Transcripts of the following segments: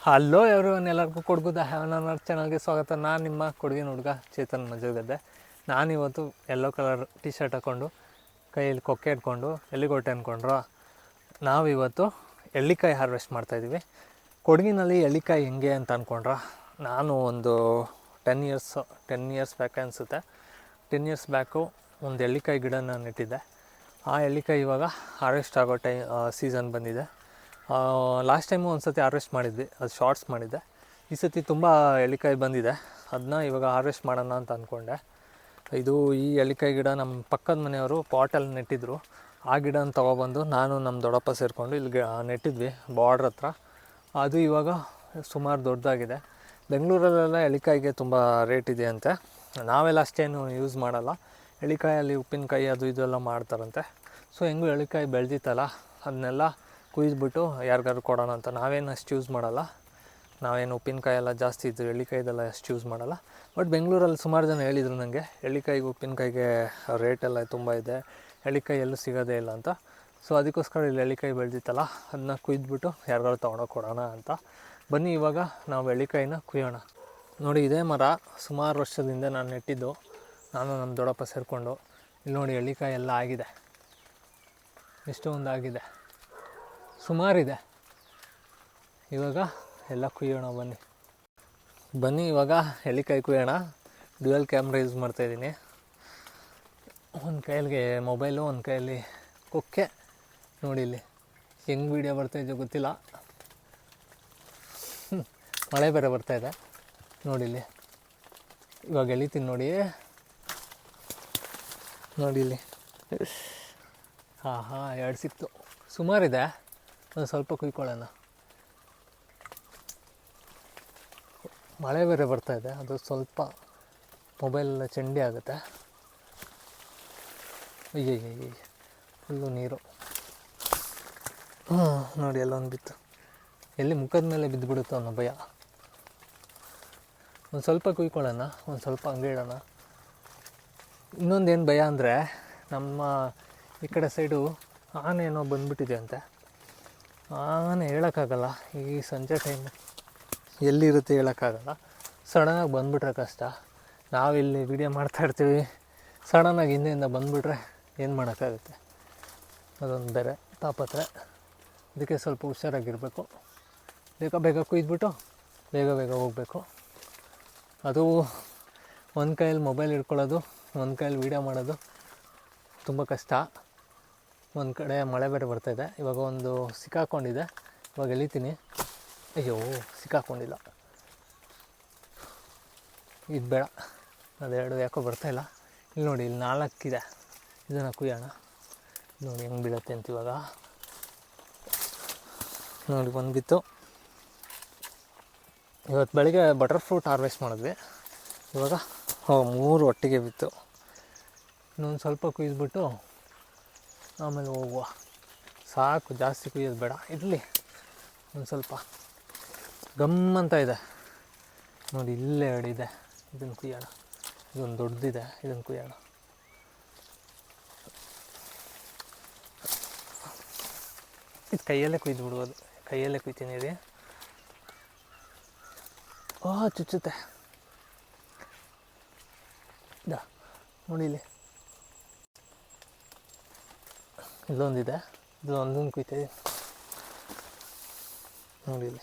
Hello ಎಲ್ಲರಿಗೂ ಕೊಡಗುದ ಹ್ಯಾವನ ಚಾನಲ್ಗೆ ಸ್ವಾಗತ. ನಾನು ನಿಮ್ಮ ಕೊಡಗಿನ ಹುಡುಗ ಚೇತನ್ ಮಂಜುಗದ್ದೆ. ನಾನಿವತ್ತು ಯೆಲ್ಲೋ ಕಲರ್ ಟಿ ಶರ್ಟ್ ಹಾಕ್ಕೊಂಡು ಕೈಯಲ್ಲಿ ಕೊಕ್ಕೆ ಇಟ್ಕೊಂಡು ಎಲ್ಲಿಗೊಟ್ಟೆ ಅಂದ್ಕೊಂಡ್ರು. ನಾವಿವತ್ತು ಎಳ್ಳಿಕಾಯಿ ಹಾರ್ವೆಸ್ಟ್ ಮಾಡ್ತಾಯಿದ್ದೀವಿ. ಕೊಡಗಿನಲ್ಲಿ ಎಳ್ಳಿಕಾಯಿ ಹೆಂಗೆ ಅಂತ ಅಂದ್ಕೊಂಡ್ರ, ನಾನು ಒಂದು 10 ಇಯರ್ಸ್ ಬ್ಯಾಕ್ ಅನಿಸುತ್ತೆ, 10 ಇಯರ್ಸ್ ಬ್ಯಾಕು ಒಂದು ಎಳ್ಳಿಕಾಯಿ ಗಿಡನ ನೆಟ್ಟಿದ್ದೆ. ಆ ಎಳ್ಳಿಕಾಯಿ ಇವಾಗ ಹಾರ್ವೆಸ್ಟ್ ಆಗೋ ಸೀಸನ್ ಬಂದಿದೆ. ಲಾಸ್ಟ್ ಟೈಮು ಒಂದು ಸತಿ ಹಾರ್ವೆಸ್ಟ್ ಮಾಡಿದ್ವಿ, ಅದು ಶಾರ್ಟ್ಸ್ ಮಾಡಿದ್ದೆ. ಈ ಸತಿ ತುಂಬ ಎಳ್ಳಿಕಾಯಿ ಬಂದಿದೆ, ಅದನ್ನ ಇವಾಗ ಹಾರ್ವೆಸ್ಟ್ ಮಾಡೋಣ ಅಂತ ಅಂದ್ಕೊಂಡೆ. ಈ ಎಳ್ಳಿಕಾಯಿ ಗಿಡ ನಮ್ಮ ಪಕ್ಕದ ಮನೆಯವರು ಪಾಟಲ್ಲಿ ನೆಟ್ಟಿದ್ರು. ಆ ಗಿಡನ ತೊಗೊಬಂದು ನಾನು ನಮ್ಮ ದೊಡ್ಡಪ್ಪ ಸೇರಿಕೊಂಡು ಇಲ್ಲಿ ನೆಟ್ಟಿದ್ವಿ ಬಾರ್ಡ್ರ್ ಹತ್ರ. ಅದು ಇವಾಗ ಸುಮಾರು ದೊಡ್ಡದಾಗಿದೆ. ಬೆಂಗಳೂರಲ್ಲೆಲ್ಲ ಎಳ್ಳಿಕಾಯಿಗೆ ತುಂಬ ರೇಟ್ ಇದೆ ಅಂತೆ. ನಾವೆಲ್ಲ ಅಷ್ಟೇನು ಯೂಸ್ ಮಾಡಲ್ಲ. ಎಳ್ಳಿಕಾಯಲ್ಲಿ ಉಪ್ಪಿನಕಾಯಿ ಅದು ಇದೆಲ್ಲ ಮಾಡ್ತಾರಂತೆ. ಸೊ ಹೆಂಗೂ ಎಳ್ಳಿಕಾಯಿ ಬೆಳೆದಿತ್ತಲ್ಲ, ಅದನ್ನೆಲ್ಲ ಕುಯ್ದುಬಿಟ್ಟು ಯಾರಿಗಾದ್ರು ಕೊಡೋಣ ಅಂತ. ನಾವೇನು ಅಷ್ಟು ಯೂಸ್ ಮಾಡಲ್ಲ, ನಾವೇನು ಉಪ್ಪಿನಕಾಯಿ ಎಲ್ಲ ಜಾಸ್ತಿ ಇದ್ದು ಎಳ್ಳಿಕಾಯ್ದೆಲ್ಲ ಅಷ್ಟು ಯೂಸ್ ಮಾಡಲ್ಲ. ಬಟ್ ಬೆಂಗಳೂರಲ್ಲಿ ಸುಮಾರು ಜನ ಹೇಳಿದರು ನನಗೆ, ಎಳ್ಳಿಕಾಯಿಗೆ ಉಪ್ಪಿನಕಾಯಿಗೆ ರೇಟೆಲ್ಲ ತುಂಬ ಇದೆ, ಎಳ್ಳಿಕಾಯಿ ಎಲ್ಲೂ ಸಿಗೋದೇ ಇಲ್ಲ ಅಂತ. ಸೊ ಅದಕ್ಕೋಸ್ಕರ ಇಲ್ಲಿ ಎಳ್ಳಿಕಾಯಿ ಬೆಳೆದಿತ್ತಲ್ಲ, ಅದನ್ನ ಕುಯ್ದುಬಿಟ್ಟು ಯಾರಿಗಾದ್ರು ತೊಗೊಂಡೋಗಿ ಕೊಡೋಣ ಅಂತ. ಬನ್ನಿ ಇವಾಗ ನಾವು ಎಳ್ಳಿಕಾಯಿನ ಕುಯ್ಯೋಣ. ನೋಡಿ, ಇದೇ ಮರ ಸುಮಾರು ವರ್ಷದಿಂದ ನಾನು ನೆಟ್ಟಿದ್ದು, ನಾನು ನಮ್ಮ ದೊಡ್ಡಪ್ಪ ಸೇರಿಕೊಂಡು. ಇಲ್ಲಿ ನೋಡಿ, ಎಳ್ಳಿಕಾಯಿ ಎಲ್ಲ ಆಗಿದೆ, ಎಷ್ಟೊಂದು ಆಗಿದೆ, ಸುಮಾರಿದೆ. ಇವಾಗ ಎಲ್ಲ ಕುಯ್ಯೋಣ ಬನ್ನಿ ಇವಾಗ ಎಳ್ಳಿಕಾಯಿ ಕುಯ್ಯೋಣ. ಡ್ಯುಯಲ್ ಕ್ಯಾಮ್ರಾ ಯೂಸ್ ಮಾಡ್ತಾಯಿದ್ದೀನಿ. ಒಂದು ಕೈಯಲ್ಲಿ ಮೊಬೈಲು, ಒಂದು ಕೈಯಲ್ಲಿ ಕೊಕ್ಕೆ. ನೋಡಿ ಇಲ್ಲಿ ಹೆಂಗೆ ವೀಡಿಯೋ ಬರ್ತಾಯಿದ್ದೋ ಗೊತ್ತಿಲ್ಲ, ಮಳೆ ಬೇರೆ ಬರ್ತಾಯಿದೆ. ನೋಡಿಲ್ಲಿ ಇವಾಗ ಎಳಿತೀನಿ ನೋಡಿ ಇಲ್ಲಿ. ಹಾಂ 2 ಸಿಕ್ತು, ಸುಮಾರಿದೆ. ಒಂದು ಸ್ವಲ್ಪ ಕುಯ್ಕೊಳ್ಳೋಣ. ಮಳೆ ಬೇರೆ ಬರ್ತಾಯಿದೆ, ಅದು ಸ್ವಲ್ಪ ಮೊಬೈಲೆಲ್ಲ ಚಂಡಿ ಆಗುತ್ತೆ. ಅಯ್ಯಯ್ಯ, ಫುಲ್ಲು ನೀರು. ನೋಡಿ ಎಲ್ಲೊಂದು ಬಿತ್ತು, ಎಲ್ಲಿ ಮುಖದ ಮೇಲೆ ಬಿದ್ದುಬಿಡುತ್ತೋ ಅನ್ನೋ ಭಯ. ಒಂದು ಸ್ವಲ್ಪ ಕುಯ್ಕೊಳ್ಳೋಣ, ಒಂದು ಸ್ವಲ್ಪ ಹಂಗೆ ಇಡೋಣ. ಇನ್ನೊಂದೇನು ಭಯ ಅಂದರೆ, ನಮ್ಮ ಈ ಕಡೆ ಸೈಡು ಆನೆ ಏನೋ ಬಂದುಬಿಟ್ಟಿದೆ ಅಂತೆ. ಆನೆ ಹೇಳೋಕ್ಕಾಗಲ್ಲ, ಈ ಸಂಜೆ ಟೈಮು ಎಲ್ಲಿರುತ್ತೆ ಹೇಳೋಕ್ಕಾಗಲ್ಲ. ಸಡನ್ನಾಗಿ ಬಂದುಬಿಟ್ರೆ ಕಷ್ಟ. ನಾವಿಲ್ಲಿ ವೀಡಿಯೋ ಮಾಡ್ತಾಯಿರ್ತೀವಿ, ಸಡನ್ನಾಗಿ ಹಿಂದೆಯಿಂದ ಬಂದುಬಿಟ್ರೆ ಏನು ಮಾಡೋಕ್ಕಾಗುತ್ತೆ. ಅದೊಂದು ಬೇರೆ ತಾಪತ್ರೆ. ಅದಕ್ಕೆ ಸ್ವಲ್ಪ ಹುಷಾರಾಗಿರಬೇಕು. ಬೇಗ ಕುಯ್ದುಬಿಟ್ಟು ಬೇಗ ಹೋಗಬೇಕು. ಅದು ಒಂದು ಕೈಯಲ್ಲಿ ಮೊಬೈಲ್ ಹಿಡ್ಕೊಳ್ಳೋದು, ಒಂದು ಕೈಯಲ್ಲಿ ವೀಡಿಯೋ ಮಾಡೋದು ತುಂಬ ಕಷ್ಟ. ಒಂದು ಕಡೆ ಮಳೆ ಬೇರೆ ಬರ್ತಾಯಿದೆ. ಇವಾಗ ಒಂದು ಸಿಕ್ಕಾಕೊಂಡಿದೆ, ಇವಾಗ ಎಳಿತೀನಿ. ಅಯ್ಯೋ, ಸಿಕ್ಕಾಕೊಂಡಿಲ್ಲ, ಇದು ಬೇಡ, ಅದೆರಡು ಯಾಕೋ ಬರ್ತಾಯಿಲ್ಲ. ಇಲ್ಲಿ ನೋಡಿ, ಇಲ್ಲಿ 4 ಇದೆ, ಇದನ್ನು ಕುಯ್ಯೋಣ. ನೋಡಿ ಹೆಂಗೆ ಬೀಳತ್ತೆ ಅಂತ. ಇವಾಗ ನೋಡಿ ಬಂದುಬಿತ್ತು. ಇವತ್ತು ಬೆಳಗ್ಗೆ ಬಟರ್ ಫ್ರೂಟ್ ಹಾರ್ವೆಸ್ಟ್ ಮಾಡಿದ್ವಿ. ಇವಾಗ 3 ಒಟ್ಟಿಗೆ ಬಿತ್ತು. ಇನ್ನೊಂದು ಸ್ವಲ್ಪ ಕುಯ್ದುಬಿಟ್ಟು ಆಮೇಲೆ ಹೋಗುವ. ಸಾಕು, ಜಾಸ್ತಿ ಕುಯ್ಯೋದು ಬೇಡ, ಇರಲಿ. ಒಂದು ಸ್ವಲ್ಪ ಗಮ್ಮಂತ ಇದೆ ನೋಡಿ, ಇಲ್ಲೇ 2 ಇದೆ. ಇದನ್ನು ಕುಯ್ಯೋಣ. ಇದೊಂದು ದೊಡ್ಡದಿದೆ, ಇದನ್ನು ಕುಯ್ಯೋಣ. ಇದು ಕೈಯಲ್ಲೇ ಕುಯ್ದು ಬಿಡ್ಬೋದು, ಕೈಯಲ್ಲೇ ಕುಯ್ತೀನಿ ರೀ. ಚುಚ್ಚುತ್ತೆ. ನೋಡಿ ಇಲ್ಲಿ ಇಲ್ಲೊಂದಿದೆ, ಇದು ಒಂದೊಂದು ಕುಯ್ತೀವಿ. ನೋಡಿ ಇಲ್ಲಿ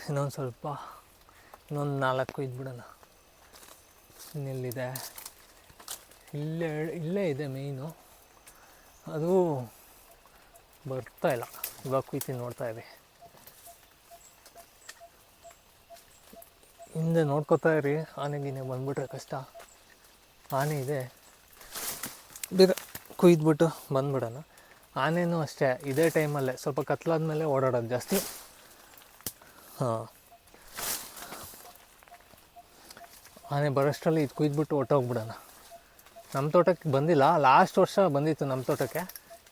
ಇನ್ನೊಂದು ಸ್ವಲ್ಪ, ಇನ್ನೊಂದು 4 ಕುಯ್ದುಬಿಡೋಣ. ಇನ್ನೆಲ್ಲಿದೆ? ಇಲ್ಲೇ ಇದೆ ಮೇಯ್ನು. ಅದು ಬರ್ತಾಯಿಲ್ಲ. ಇವಾಗ ಕುಯ್ತೀನಿ, ನೋಡ್ತಾಯಿರಿ. ಹಿಂದೆ ನೋಡ್ಕೋತಾ ಇರಿ, ಆನೆಗಿನೇ ಬಂದುಬಿಟ್ರೆ ಕಷ್ಟ. ಆನೆ ಇದೆ, ಬೇಗ ಕುಯ್ದುಬಿಟ್ಟು ಬಂದುಬಿಡೋಣ. ಆನೆನೂ ಅಷ್ಟೇ, ಇದೇ ಟೈಮಲ್ಲೇ ಸ್ವಲ್ಪ ಕತ್ಲಾದ್ಮೇಲೆ ಓಡಾಡೋದು ಜಾಸ್ತಿ. ಆನೆ ಬರೋಷ್ಟರಲ್ಲಿ ಇದು ಕುಯ್ದುಬಿಟ್ಟು ಹೊಟ್ಟೋಗ್ಬಿಡೋಣ. ನಮ್ಮ ತೋಟಕ್ಕೆ ಬಂದಿಲ್ಲ, ಲಾಸ್ಟ್ ವರ್ಷ ಬಂದಿತ್ತು ನಮ್ಮ ತೋಟಕ್ಕೆ,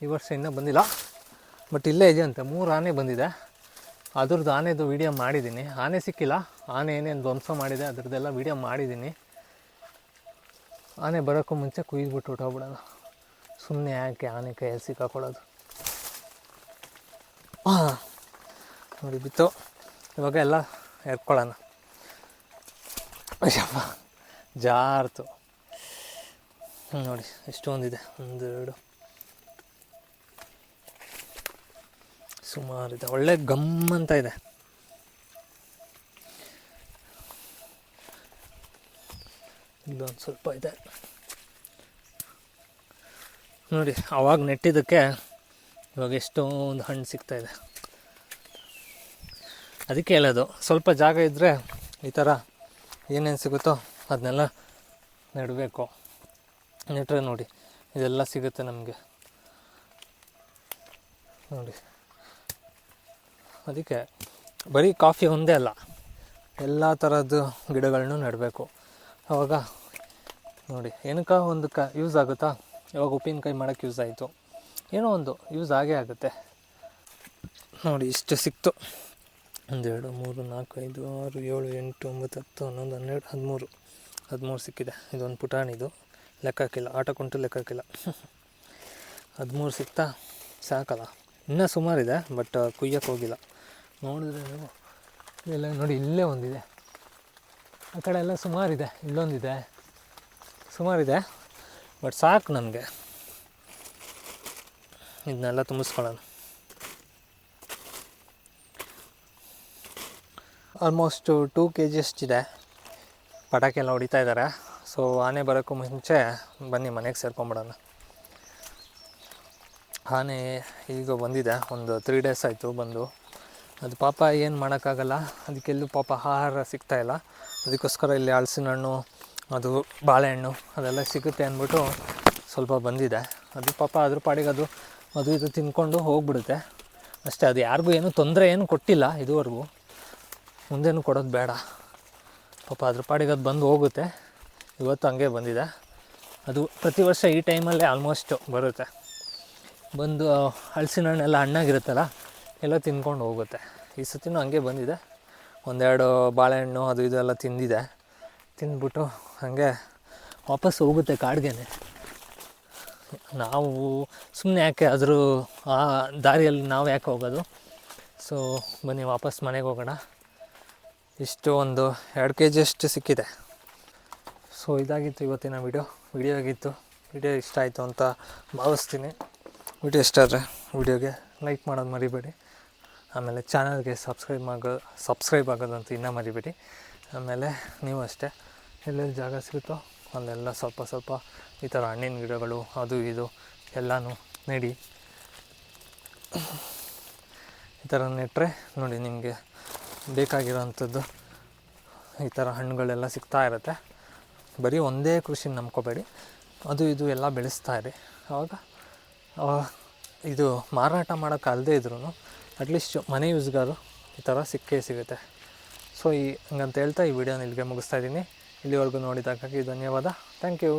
ಈ ವರ್ಷ ಇನ್ನೂ ಬಂದಿಲ್ಲ. ಬಟ್ ಇಲ್ಲೇ ಇದೆ ಅಂತೆ, 3 ಆನೆ ಬಂದಿದೆ. ಅದ್ರದ್ದು ಆನೆದು ವೀಡಿಯೋ ಮಾಡಿದ್ದೀನಿ. ಆನೆ ಸಿಕ್ಕಿಲ್ಲ, ಆನೆ ಏನೇನು ಧ್ವಂಸ ಮಾಡಿದೆ ಅದ್ರದ್ದೆಲ್ಲ ವೀಡಿಯೋ ಮಾಡಿದ್ದೀನಿ. ಆನೆ ಬರೋಕ್ಕೂ ಮುಂಚೆ ಕುಯ್ದುಬಿಟ್ಟು ಹೊಟ್ಟೋಗ್ಬಿಡೋಣ. ಸುಮ್ಮನೆ ಯಾಕೆ ಆನೆ ಕೈಯಲ್ಲಿ ಸಿಕ್ಕಾಕೊಳ್ಳೋದು. ನೋಡಿ ಬಿತ್ತು. ಇವಾಗ ಎಲ್ಲ ಎರ್ಕೊಳ್ಳೋಣ. ಅಯ್ಯಪ್ಪ ಜಾರ್ತು. ನೋಡಿ ಎಷ್ಟೊಂದಿದೆ, 1 2 ಸುಮಾರಿದೆ. ಒಳ್ಳೆ ಗಮ್ಮಂತ ಇದೆ. ಇಲ್ಲೊಂದು ಸ್ವಲ್ಪ ಇದೆ ನೋಡಿ. ಆವಾಗ ನೆಟ್ಟಿದ್ದಕ್ಕೆ ಇವಾಗ ಎಷ್ಟೊಂದು ಹಣ್ಣು ಸಿಗ್ತಾಯಿದೆ. ಅದಕ್ಕೆ ಹೇಳೋದು, ಸ್ವಲ್ಪ ಜಾಗ ಇದ್ದರೆ ಈ ಥರ ಏನೇನು ಸಿಗುತ್ತೋ ಅದನ್ನೆಲ್ಲ ನೆಡಬೇಕು. ನೆಟ್ಟರೆ ನೋಡಿ ಇದೆಲ್ಲ ಸಿಗುತ್ತೆ ನಮಗೆ ನೋಡಿ. ಅದಕ್ಕೆ ಬರೀ ಕಾಫಿ ಒಂದೇ ಅಲ್ಲ, ಎಲ್ಲ ಥರದ್ದು ಗಿಡಗಳನ್ನೂ ನೆಡಬೇಕು. ಆವಾಗ ನೋಡಿ ಏನಕ್ಕೆ ಒಂದಕ್ಕೆ ಯೂಸ್ ಆಗುತ್ತಾ. ಇವಾಗ ಉಪ್ಪಿನಕಾಯಿ ಮಾಡೋಕ್ಕೆ ಯೂಸ್ ಆಯಿತು, ಏನೋ ಒಂದು ಯೂಸ್ ಆಗೇ ಆಗುತ್ತೆ. ನೋಡಿ ಇಷ್ಟು ಸಿಕ್ತು. 1 2 3 4 5 6 7 8 9 10 11 12 13 ಸಿಕ್ಕಿದೆ. ಇದೊಂದು ಪುಟಾಣಿದು ಲೆಕ್ಕಕ್ಕಿಲ್ಲ, ಆಟ ಕುಂಟು ಲೆಕ್ಕಕ್ಕಿಲ್ಲ. 13 ಸಿಕ್ತಾ ಸಾಕಲ್ಲ. ಇನ್ನೂ ಸುಮಾರಿದೆ, ಬಟ್ ಕುಯ್ಯಕ್ಕೆ ಹೋಗಿಲ್ಲ. ನೋಡಿದ್ರೆ ನೀವು ಎಲ್ಲ ನೋಡಿ, ಇಲ್ಲೇ ಒಂದಿದೆ, ಆ ಕಡೆ ಎಲ್ಲ ಸುಮಾರಿದೆ, ಇಲ್ಲೊಂದಿದೆ, ಸುಮಾರಿದೆ. ಬಟ್ ಸಾಕು ನಮಗೆ, ಇದನ್ನೆಲ್ಲ ತುಂಬಿಸ್ಕೊಳ್ಳೋಣ. Almost 2 kg ಅಷ್ಟಿದೆ. ಪಟಾಕಿ ಎಲ್ಲ ಹೊಡಿತಾ ಇದ್ದಾರೆ. ಸೊ ಆನೆ ಬರೋಕ್ಕೂ ಮುಂಚೆ ಬನ್ನಿ ಮನೆಗೆ ಸೇರ್ಕೊಂಬಿಡೋಣ. ಆನೆ ಈಗ ಬಂದಿದೆ, ಒಂದು 3 days ಆಯಿತು ಬಂದು. ಅದು ಪಾಪ ಏನು ಮಾಡೋಕ್ಕಾಗಲ್ಲ, ಅದಕ್ಕೆಲ್ಲೂ ಪಾಪ ಆಹಾರ ಸಿಗ್ತಾಯಿಲ್ಲ. ಅದಕ್ಕೋಸ್ಕರ ಇಲ್ಲಿ ಹಲಸಿನ ಹಣ್ಣು, ಅದು ಬಾಳೆಹಣ್ಣು ಅದೆಲ್ಲ ಸಿಗುತ್ತೆ ಅಂದ್ಬಿಟ್ಟು ಸ್ವಲ್ಪ ಬಂದಿದೆ. ಅದು ಪಾಪ ಅದ್ರ ಪಾಡಿಗೆ ಅದು ಇದು ತಿಂದ್ಕೊಂಡು ಹೋಗ್ಬಿಡುತ್ತೆ ಅಷ್ಟೇ. ಅದು ಯಾರಿಗೂ ಏನೂ ತೊಂದರೆ ಏನು ಕೊಟ್ಟಿಲ್ಲ ಇದುವರೆಗೂ, ಮುಂದೇನು ಕೊಡೋದು ಬೇಡ. ಪಾಪ ಅದ್ರ ಪಾಡಿಗೆ ಅದು ಬಂದು ಹೋಗುತ್ತೆ. ಇವತ್ತು ಹಂಗೆ ಬಂದಿದೆ. ಅದು ಪ್ರತಿ ವರ್ಷ ಈ ಟೈಮಲ್ಲೇ ಆಲ್ಮೋಸ್ಟ್ ಬರುತ್ತೆ. ಬಂದು ಹಲಸಿನ ಹಣ್ಣೆಲ್ಲ ಹಣ್ಣಾಗಿರುತ್ತಲ್ಲ, ಎಲ್ಲ ತಿಂದ್ಕೊಂಡು ಹೋಗುತ್ತೆ. ಈ ಸತಿನೂ ಹಂಗೆ ಬಂದಿದೆ. 1 2 ಬಾಳೆಹಣ್ಣು ಅದು ಇದೆಲ್ಲ ತಿಂದಿದೆ. ತಿಂದ್ಬಿಟ್ಟು ಹಾಗೆ ವಾಪಸ್ ಹೋಗುತ್ತೆ ಕಾಡಿಗೆ. ನಾವು ಸುಮ್ಮನೆ ಯಾಕೆ ಆದರೂ ಆ ದಾರಿಯಲ್ಲಿ ನಾವು ಯಾಕೆ ಹೋಗೋದು. ಸೊ ಬನ್ನಿ ವಾಪಸ್ ಮನೆಗೆ ಹೋಗೋಣ. ಇಷ್ಟು ಒಂದು 2 kg ಅಷ್ಟು ಸಿಕ್ಕಿದೆ. ಸೊ ಇದಾಗಿತ್ತು ಇವತ್ತಿನ ವಿಡಿಯೋ ಆಗಿತ್ತು. ವಿಡಿಯೋ ಇಷ್ಟ ಆಯಿತು ಅಂತ ಭಾವಿಸ್ತೀನಿ. ವಿಡಿಯೋ ಇಷ್ಟ ಆದರೆ ವಿಡಿಯೋಗೆ ಲೈಕ್ ಮಾಡೋದು ಮರಿಬೇಡಿ. ಆಮೇಲೆ ಚಾನಲ್ಗೆ ಸಬ್ಸ್ಕ್ರೈಬ್ ಆಗೋದಂತೂ ಇನ್ನೂ ಮರಿಬೇಡಿ. ಆಮೇಲೆ ನೀವು ಅಷ್ಟೇ, ಎಲ್ಲೆಲ್ಲಿ ಜಾಗ ಸಿಗುತ್ತೋ ಅಲ್ಲೆಲ್ಲ ಸ್ವಲ್ಪ ಈ ಥರ ಹಣ್ಣಿನ ಗಿಡಗಳು ಅದು ಇದು ಎಲ್ಲನೂ ನೆಡಿ. ಈ ಥರ ನೆಟ್ಟರೆ ನೋಡಿ ನಿಮಗೆ ಬೇಕಾಗಿರೋವಂಥದ್ದು ಈ ಥರ ಹಣ್ಣುಗಳೆಲ್ಲ ಸಿಗ್ತಾ ಇರುತ್ತೆ. ಬರೀ ಒಂದೇ ಕೃಷಿ ನಂಬ್ಕೋಬೇಡಿ, ಅದು ಇದು ಎಲ್ಲ ಬೆಳೆಸ್ತಾ ಇರಿ. ಆವಾಗ ಇದು ಮಾರಾಟ ಮಾಡೋಕ್ಕೆ ಅಲ್ಲದೇ ಇದ್ರೂ ಅಟ್ಲೀಸ್ಟ್ ಮನೆ ಯೂಸ್ಗಾರು ಈ ಥರ ಸಿಗುತ್ತೆ. ಸೊ ಹಂಗಂತ ಹೇಳ್ತಾ ಈ ವಿಡಿಯೋನ ಇಲ್ಲಿಗೆ ಮುಗಿಸ್ತಾ ಇದ್ದೀನಿ. ಇಲ್ಲಿವರೆಗೂ ನೋಡಿದ್ದಕ್ಕಾಗಿ ಧನ್ಯವಾದ. Thank you.